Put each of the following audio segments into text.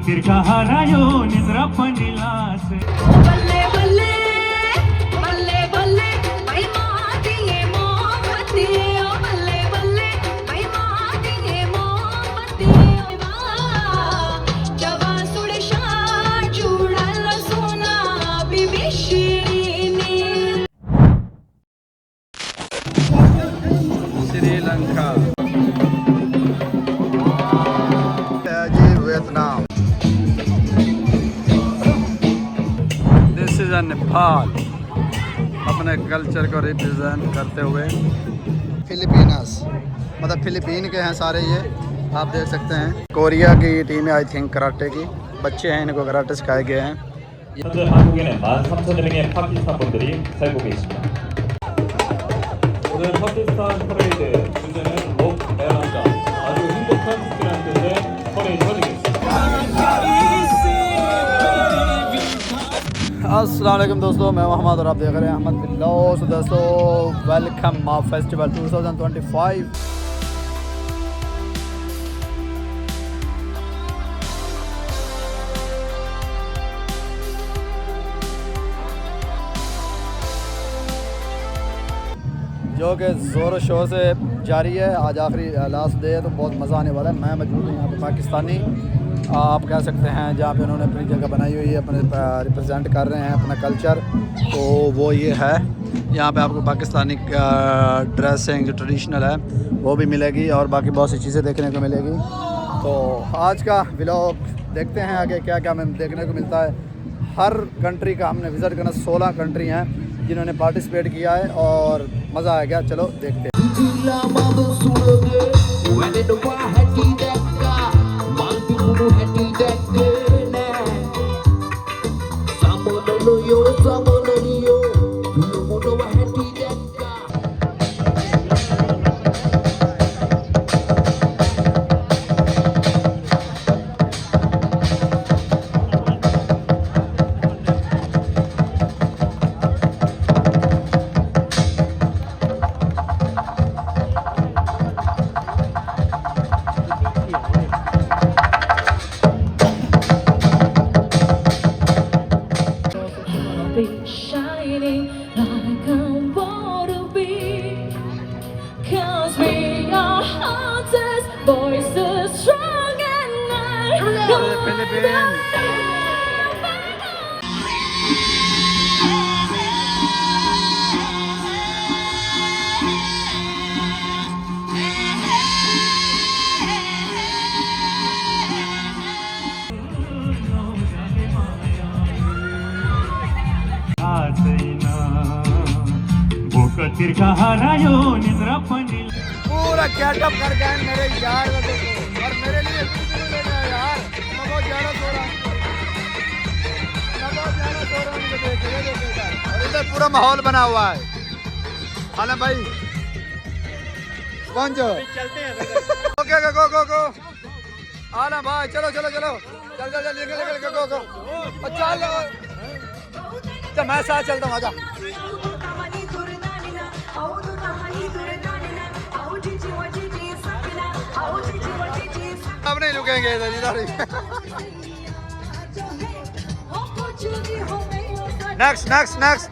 तिरका हरायो निद्रा पनिलास बल्ले बल्ले बल्ले बल्ले भाई माती ये मोहब्बती ओ बल्ले बल्ले भाई माती ये मोहब्बती जवा सुडशा जुडाल सोना बिबिशीनी श्रीलंका जी वियतनाम दिस इज नेपाल अपने कल्चर को रिप्रेजेंट करते हुए फिलीपीनास मतलब फिलीपीन के हैं सारे ये आप देख सकते हैं। कोरिया की टीम है आई थिंक कराटे की बच्चे हैं इनको कराटे सिखाए गए हैं। 현재 한국에는 13,000명의 파키스탄 분들이 살고 계십니다. 오늘 파키스탄 퍼레이드 주제는 록 에란다 아주 행복한 스키라는 뜻의 퍼레이드 터지겠습니다. अस्सलाम वालेकुम दोस्तों, मैं मोहम्मद और आप देख रहे हैं अहमद व्लॉग्स। दोस्तों वेलकम माँ फेस्टिवल 2025। जो कि ज़ोर शोर से जारी है। आज आखिरी लास्ट डे है तो बहुत मज़ा आने वाला है। मैं मौजूद हूँ यहाँ पे पाकिस्तानी आप कह सकते हैं जहाँ पे उन्होंने अपनी जगह बनाई हुई है, अपने रिप्रेजेंट कर रहे हैं अपना कल्चर। तो वो ये है यहाँ पे आपको पाकिस्तानी ड्रेसिंग जो ट्रेडिशनल है वो भी मिलेगी और बाकी बहुत सी चीज़ें देखने को मिलेगी। तो आज का व्लॉग देखते हैं आगे क्या क्या हमें देखने को मिलता है। हर कंट्री का हमने विज़िट करना, 16 कंट्री हैं जिन्होंने पार्टिसिपेट किया है और मज़ा आएगा। चलो देखते हैं। shining like I wanna be 'cause we are hunters, voices strong and तिरका हरायो निद्रा पनिल पूरा गेटअप कर गए मेरे यार और मेरे लिए यार मैं बहुत ज़्यादा सो रहा हूँ और इधर पूरा माहौल बना हुआ है। हाल भाई कौन जो चलते हैं ओके गो गो गो आना भाई चलो चलो चलो चल चल चल निकल निकल गो गो चल मैं साथ चलता हूँ आजा। अब नहीं रुकेंगे इधर इधर नेक्स्ट नेक्स्ट नेक्स्ट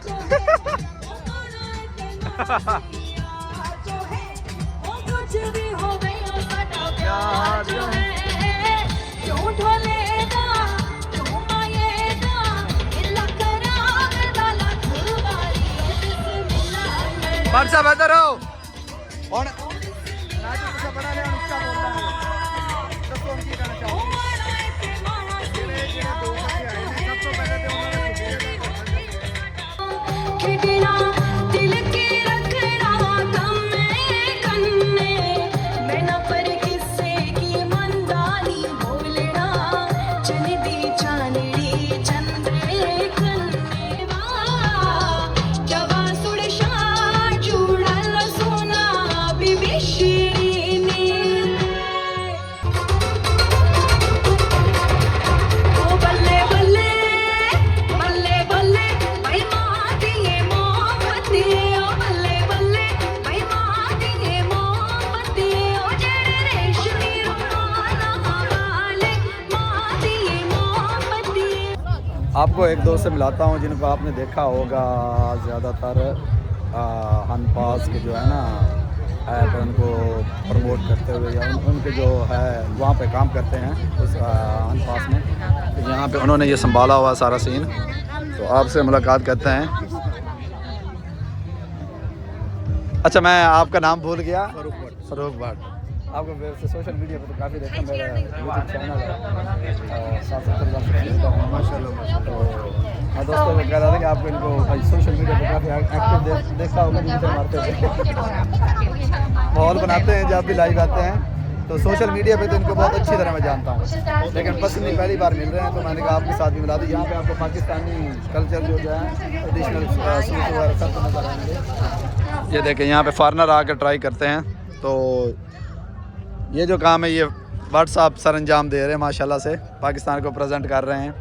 वर्षा बेहतर हो और बना ले उसका बोलना है सबको हम कहना चाहूँगा सबको पहले दिल के रखना कम कन्ने मैं न पर किस्से की मंदानी बोलना चल दी चांदनी चंद्रे कन्ने जवा सुडशा जुडाल सोना आपको एक दोस्त से मिलाता हूँ जिनको आपने देखा होगा ज़्यादातर हनपास के जो है ना ऐप उनको प्रमोट करते हुए या उनके जो है वहाँ पे काम करते हैं उस हनपास में। तो यहाँ पे उन्होंने ये संभाला हुआ सारा सीन। तो आपसे मुलाकात करते हैं। अच्छा, मैं आपका नाम भूल गया। फ़रूक भट्ट। आपको वैसे सोशल मीडिया पे तो काफ़ी देखा, मेरा यूट्यूब चैनल है और 770,000 माशाल्लाह। तो मैं दोस्तों को कह रहा था कि आपको इनको सोशल मीडिया पे काफ़ी एक्टिव देखा होगा, मीटर मारते हुए माहौल बनाते हैं जब भी लाइव आते हैं। तो सोशल मीडिया पे तो इनको बहुत अच्छी तरह मैं जानता हूँ, लेकिन पर्सनली पहली बार मिल रहे हैं तो मैंने कहा आपके साथ भी मिला दी। यहाँ पे आपको पाकिस्तानी कल्चर जो है ट्रेडिशनल सूट वगैरह सब नज़र आएंगे। ये देखें, यहाँ पे फॉरनर आकर ट्राई करते हैं। तो ये जो काम है ये व्हाट्सअप सर अंजाम दे रहे हैं माशाल्लाह से, पाकिस्तान को प्रेजेंट कर रहे हैं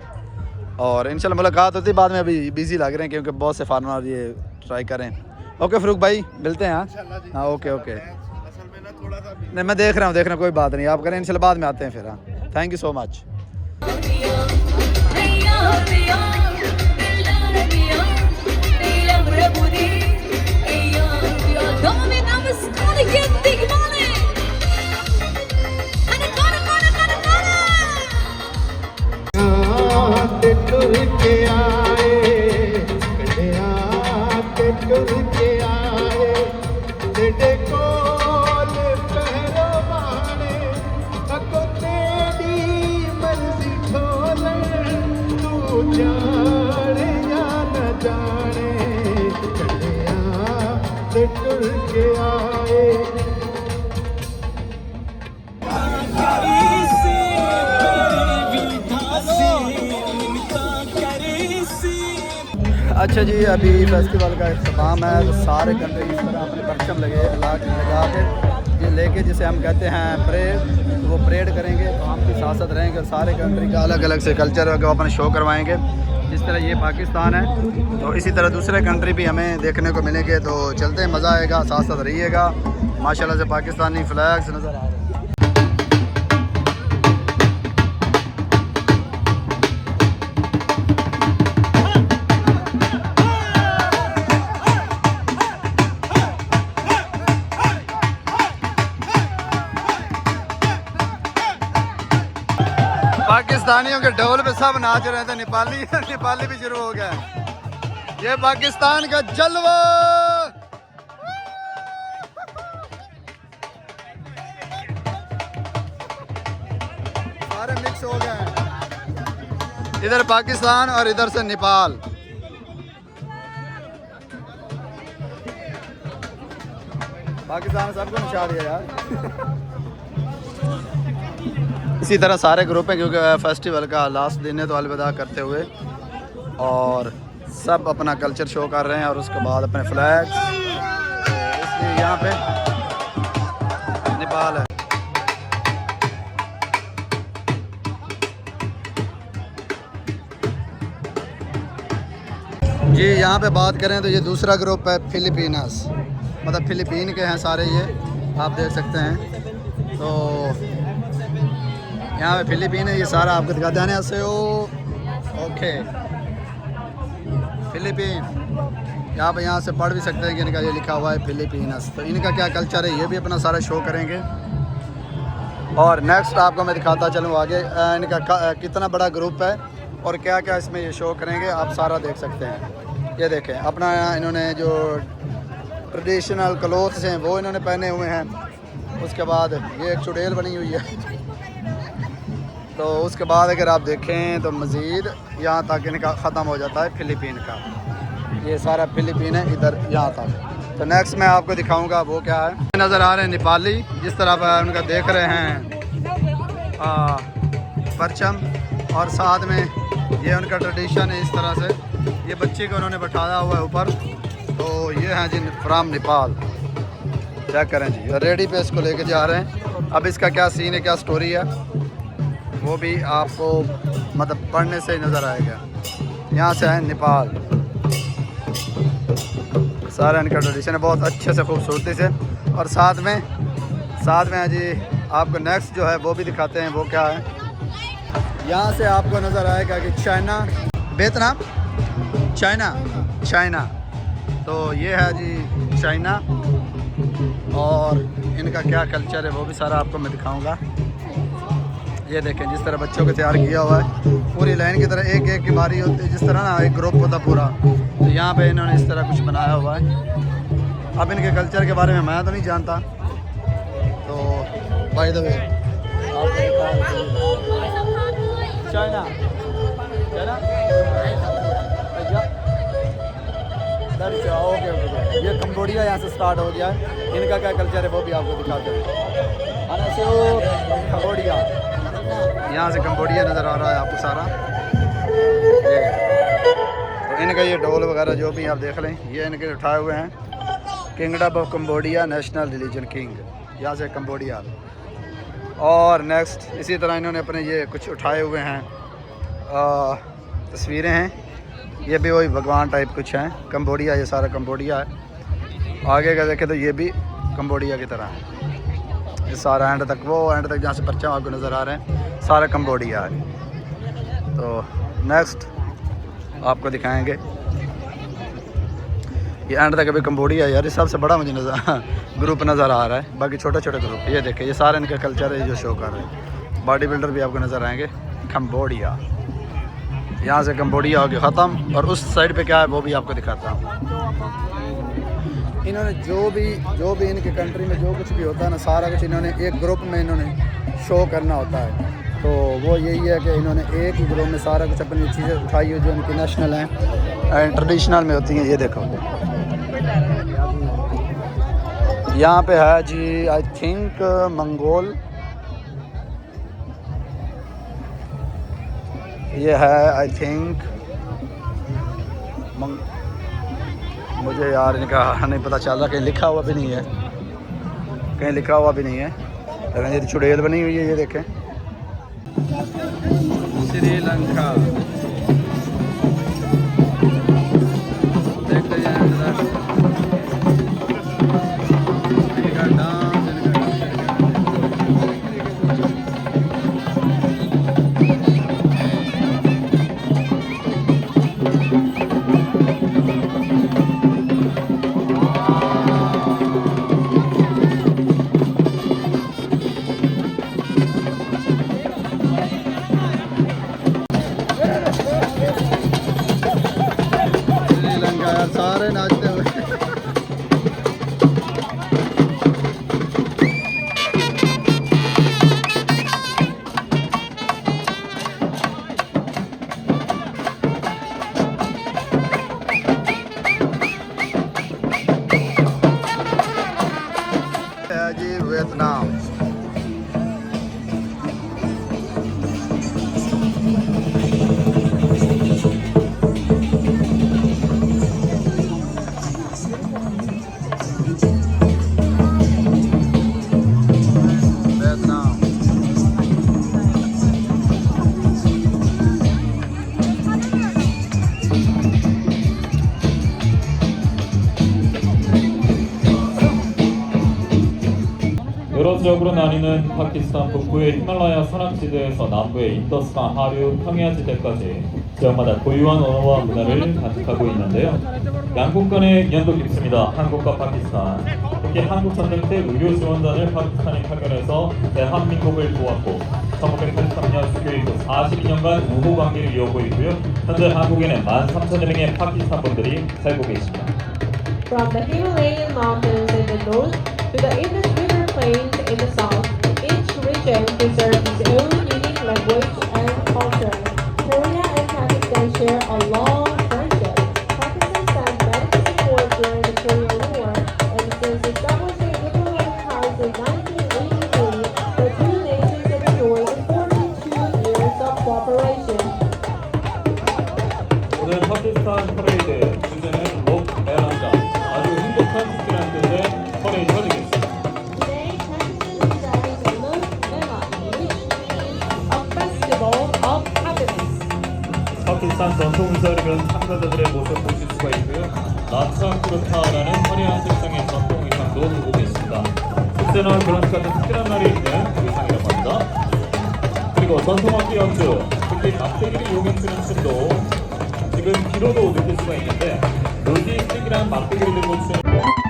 और इंशाल्लाह मुलाकात होती है बाद में। अभी बिज़ी लग रहे हैं क्योंकि बहुत से फार्मर ये ट्राई करें। ओके फ़रूक भाई, मिलते हैं। हाँ ओके ओके। नहीं मैं देख रहा हूँ कोई बात नहीं, आप करें इंशाल्लाह बाद में आते हैं फिर। हाँ थैंक यू सो मच। अच्छा जी, अभी फेस्टिवल का इख्तिताम है तो सारे कंट्री इस तरह अपने परचम लगा के ये लेके जिसे हम कहते हैं परेड, तो वो परेड करेंगे तो हम भी साथ साथ रहेंगे और सारे कंट्री का अलग अलग से कल्चर को अपने शो करवाएंगे। जिस तरह ये पाकिस्तान है तो इसी तरह दूसरे कंट्री भी हमें देखने को मिलेंगे। तो चलते हैं, मज़ा आएगा, साथ साथ रहिएगा। माशाल्लाह से पाकिस्तानी फ्लैग्स नज़र आ रहे हैं। पाकिस्तानियों के ढोल पे सब नाच रहे थे, नेपाली भी शुरू हो गया। ये पाकिस्तान का जलवा। सारे मिक्स हो गए, इधर पाकिस्तान और इधर से नेपाल। पाकिस्तान सबको नचा दिया यार। इसी तरह सारे ग्रुप हैं क्योंकि फेस्टिवल का लास्ट दिन है तो अलविदा करते हुए और सब अपना कल्चर शो कर रहे हैं और उसके बाद अपने फ्लैग्स। इसलिए यहाँ पे नेपाल है। जी यहाँ पे बात करें तो ये दूसरा ग्रुप है फिलिपीनस, मतलब फिलिपीन के हैं सारे, ये आप देख सकते हैं। तो यहाँ पे फिलिपीन है, ये सारा आपको दिखाते हैं ऐसे। ओके फिलिपीन, यहाँ से पढ़ भी सकते हैं कि इनका ये लिखा हुआ है फिलिपीनस। तो इनका क्या कल्चर है ये भी अपना सारा शो करेंगे। और नेक्स्ट आपको मैं दिखाता चलूँ आगे इनका कितना बड़ा ग्रुप है और क्या क्या इसमें ये शो करेंगे, आप सारा देख सकते हैं। ये देखें अपना इन्होंने जो ट्रेडिशनल क्लोथ्स हैं वो इन्होंने पहने हुए हैं। उसके बाद ये एक चुड़ैल बनी हुई है। तो उसके बाद अगर आप देखें तो मज़ीद यहाँ तक इनका ख़त्म हो जाता है फिलिपीन का। ये सारा फिलिपीन है इधर यहाँ तक। तो नेक्स्ट मैं आपको दिखाऊंगा वो क्या है। नज़र आ रहे हैं नेपाली, जिस तरह आप उनका देख रहे हैं परचम और साथ में ये उनका ट्रेडिशन है। इस तरह से ये बच्चे को उन्होंने बैठाया हुआ है ऊपर। तो ये हैं जी फ्राम नेपाल, चेक करें जी। रेडी पे इसको लेके जा रहे हैं। अब इसका क्या सीन है, क्या स्टोरी है वो भी आपको मतलब पढ़ने से ही नज़र आएगा। यहाँ से है नेपाल, सारा इनका ट्रेडिशन है बहुत अच्छे से खूबसूरती से। और साथ में है जी आपको नेक्स्ट जो है वो भी दिखाते हैं वो क्या है। यहाँ से आपको नज़र आएगा कि चाइना वियतनाम, चाइना, चाइना। तो ये है जी चाइना, और इनका क्या कल्चर है वो भी सारा आपको मैं दिखाऊंगा। ये देखें जिस तरह बच्चों को तैयार किया हुआ है, पूरी लाइन की तरह एक एक की बारी होती है, जिस तरह ना एक ग्रुप होता पूरा, तो यहाँ पे इन्होंने इस तरह कुछ बनाया हुआ है। अब इनके कल्चर के बारे में मैं तो नहीं जानता, तो by the way China, okay, ये कंबोडिया यहाँ से स्टार्ट हो गया है। इनका क्या कल्चर है वो भी आपको दिखाते हैं। कंबोडिया, यहाँ से कंबोडिया नज़र आ रहा है आपको सारा। तो इनका ये ढोल वगैरह जो भी आप देख लें, ये इनके उठाए हुए हैं। Kingdom of Cambodia, national religion king, यहाँ से कंबोडिया। और नेक्स्ट इसी तरह इन्होंने अपने ये कुछ उठाए हुए हैं, तस्वीरें हैं, ये भी वही भगवान टाइप कुछ हैं। कंबोडिया, ये सारा कंबोडिया है। आगे का देखें तो ये भी कंबोडिया की तरह है। ये सारा एंड तक, वो एंड तक जहाँ से परचम आपको नज़र आ रहे हैं, सारा कंबोडिया है। तो नेक्स्ट आपको दिखाएंगे, ये एंड तक अभी कंबोडिया है यार। इस सबसे बड़ा मुझे ग्रुप नज़र आ रहा है, बाकी छोटे छोटे ग्रुप। ये देखें, ये सारे इनका कल्चर है जो शो कर रहे हैं। बॉडी बिल्डर भी आपको नज़र आएंगे। कंबोडिया, यहाँ से कंबोडिया हो गया ख़त्म, और उस साइड पे क्या है वो भी आपको दिखाता हूँ। इन्होंने जो भी इनके कंट्री में जो कुछ भी होता है ना, सारा कुछ इन्होंने एक ग्रुप में इन्होंने शो करना होता है। तो वो यही है कि इन्होंने एक ही ग्रुप में सारा कुछ अपनी चीज़ें उठाई हुई जो इनकी नेशनल हैं, ट्रेडिशनल में होती हैं। ये देखो यहाँ पे है जी, आई थिंक मंगोल, ये है आई थिंक मुझे यार इनका नहीं पता चल रहा, कहीं लिखा हुआ भी नहीं है, कहीं लिखा हुआ भी नहीं है। लेकिन ये चुड़ैल बनी हुई है, ये देखें, श्रीलंका। देखते हैं इनका डांस, सारे नाचते हुए। जी Vietnam, 여러 지역으로 나뉘는 파키스탄 북부의 히말라야 산악지대에서 남부의 인더스강 하류 평야지대까지 지역마다 고유한 언어와 문화를 간직하고 있는데요. 양국 간의 인연도 깊습니다. 한국과 파키스탄. 특히 한국 전쟁 때 의료 지원단을 파키스탄이 파견해서 대한민국을 도왔고 1983년 수교 이후 42년간 우호 관계를 이어오고 있고요. 현재 한국에는 13,000여 명의 파키스탄 분들이 살고 계십니다. From the Himalayan mountains in the north to the Indus River plains in the south, each region preserves its own unique language and culture. Korea and Pakistan share a long friendship. Pakistan sent medical support during the Korean War, and since establishing diplomatic ties in 1983, the two nations have enjoyed 42 years of cooperation. 오늘 파키스탄 퍼레이드 주제는 록 에란가, 아주 행복한 스키라는 뜻의 퍼레이드가 되겠습니다. Today, Pakistan celebrates Lok Mela, which means a festival of happiness. 파키스탄 전통 의상을 입은 참가자들의 모습 보실 수가 있고요. 나차 쿠르타라는 화려한 색상의 전통 의상도 보고 계십니다. 축제나 결혼식 같은 특별한 날이 있는 의상이라고 합니다. 그리고 전통악기 연주, 특히 막대기를 이용해 추는 춤도 지금 뒤로도 느낄 수가 있는데 로지스틱이랑 막대기를 들고 춤